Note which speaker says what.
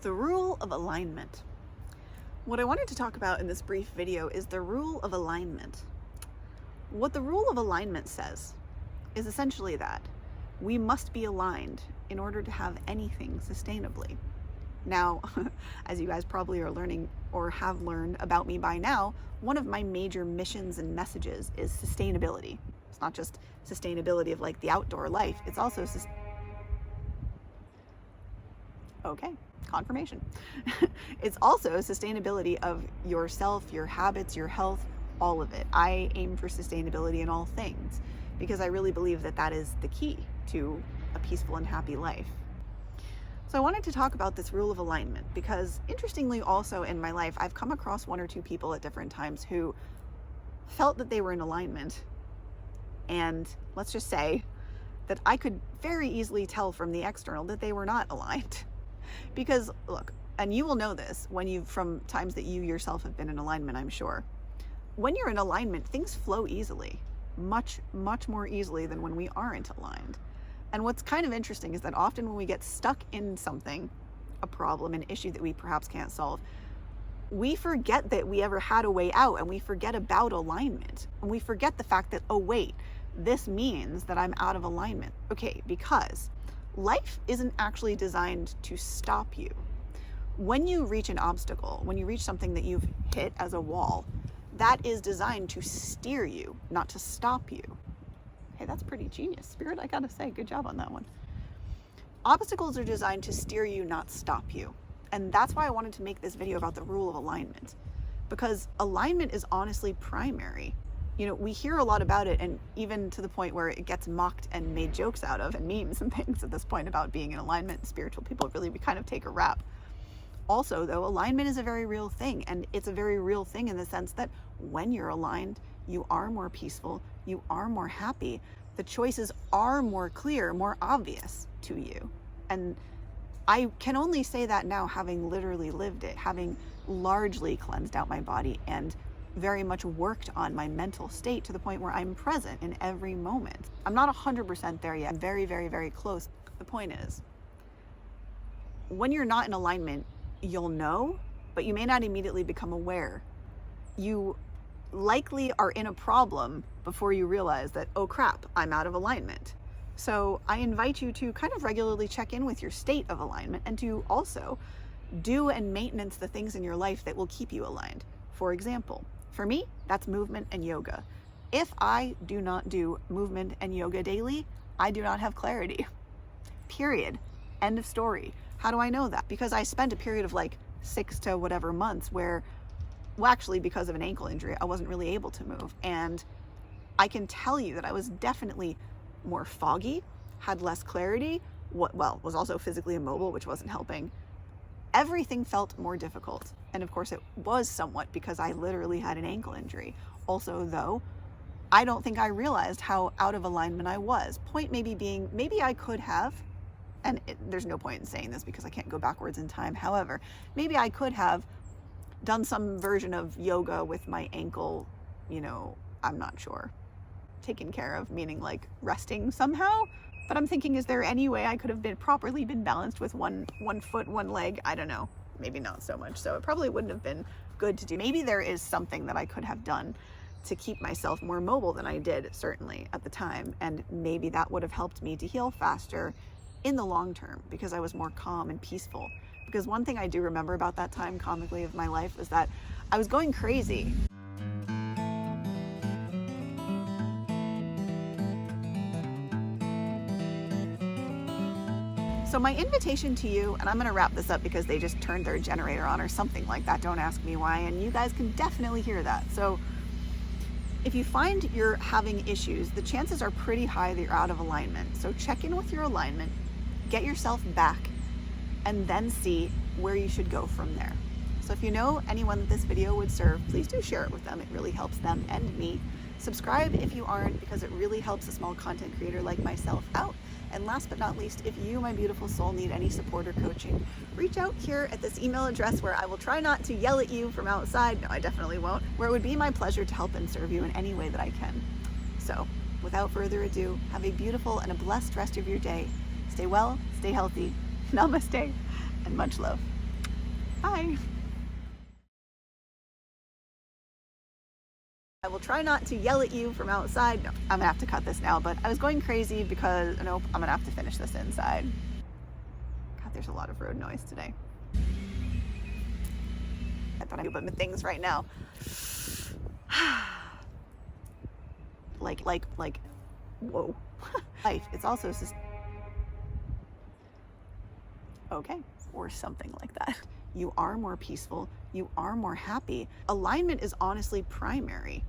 Speaker 1: The rule of alignment. What I wanted to talk about in this brief video is the rule of alignment. What the rule of alignment says is essentially that we must be aligned in order to have anything sustainably. Now, as you guys probably are learning or have learned about me by now, one of my major missions and messages is sustainability. It's not just sustainability of like the outdoor life, it's also confirmation. It's also sustainability of yourself, your habits, your health, all of it. I aim for sustainability in all things because I really believe that that is the key to a peaceful and happy life. So I wanted to talk about this rule of alignment because interestingly also in my life, I've come across one or two people at different times who felt that they were in alignment. And let's just say that I could very easily tell from the external that they were not aligned. Because look, and you will know this from times that you yourself have been in alignment, I'm sure. When you're in alignment, things flow easily, much, much more easily than when we aren't aligned. And what's kind of interesting is that often when we get stuck in something, a problem, an issue that we perhaps can't solve, we forget that we ever had a way out, and we forget about alignment. And we forget the fact that, oh wait, this means that I'm out of alignment. Okay, because life isn't actually designed to stop you. When you reach an obstacle, when you reach something that you've hit as a wall, that is designed to steer you, not to stop you. Hey, that's pretty genius, Spirit, I gotta say, good job on that one. Obstacles are designed to steer you, not stop you. And that's why I wanted to make this video about the rule of alignment, because alignment is honestly primary. You know, we hear a lot about it, and even to the point where it gets mocked and made jokes out of, and memes and things at this point about being in alignment. Spiritual people really kind of take a rap. Also, though, alignment is a very real thing, and it's a very real thing in the sense that when you're aligned, you are more peaceful, you are more happy, the choices are more clear, more obvious to you. And I can only say that now, having literally lived it, having largely cleansed out my body and very much worked on my mental state to the point where I'm present in every moment. I'm not 100% there yet. I'm very, very, very close. The point is, when you're not in alignment, you'll know, but you may not immediately become aware. You likely are in a problem before you realize that, oh crap, I'm out of alignment. So I invite you to kind of regularly check in with your state of alignment and to also do and maintenance the things in your life that will keep you aligned. For example, for me, that's movement and yoga. If I do not do movement and yoga daily, I do not have clarity. Period. End of story. How do I know that? Because I spent a period of like 6 to whatever months where, well, actually because of an ankle injury, I wasn't really able to move. And I can tell you that I was definitely more foggy, had less clarity, was also physically immobile, which wasn't helping. Everything felt more difficult. And of course it was somewhat because I literally had an ankle injury. Also though, I don't think I realized how out of alignment I was. Point maybe being, maybe I could have, and there's no point in saying this because I can't go backwards in time. However, maybe I could have done some version of yoga with my ankle, I'm not sure, taken care of, meaning like resting somehow. But I'm thinking, is there any way I could have been properly balanced with one foot, one leg? I don't know. Maybe not so much. So it probably wouldn't have been good to do. Maybe there is something that I could have done to keep myself more mobile than I did, certainly at the time. And maybe that would have helped me to heal faster in the long term because I was more calm and peaceful. Because one thing I do remember about that time comically of my life was that I was going crazy. So my invitation to you, and I'm going to wrap this up because they just turned their generator on or something like that. Don't ask me why. And you guys can definitely hear that. So if you find you're having issues, the chances are pretty high that you're out of alignment. So check in with your alignment, get yourself back, and then see where you should go from there. So if you know anyone that this video would serve, please do share it with them. It really helps them and me. Subscribe if you aren't, because it really helps a small content creator like myself out. And last but not least, if you, my beautiful soul, need any support or coaching, reach out here at this email address where I will try not to yell at you from outside. No, I definitely won't. Where it would be my pleasure to help and serve you in any way that I can. So without further ado, have a beautiful and a blessed rest of your day. Stay well, stay healthy. Namaste, and much love. Bye. I will try not to yell at you from outside. No, I'm gonna have to cut this now, but I was going crazy because, nope, I'm gonna have to finish this inside. God, there's a lot of road noise today. I thought I knew about things right now. like, whoa. Life, it's also just, okay, or something like that. You are more peaceful, you are more happy. Alignment is honestly primary.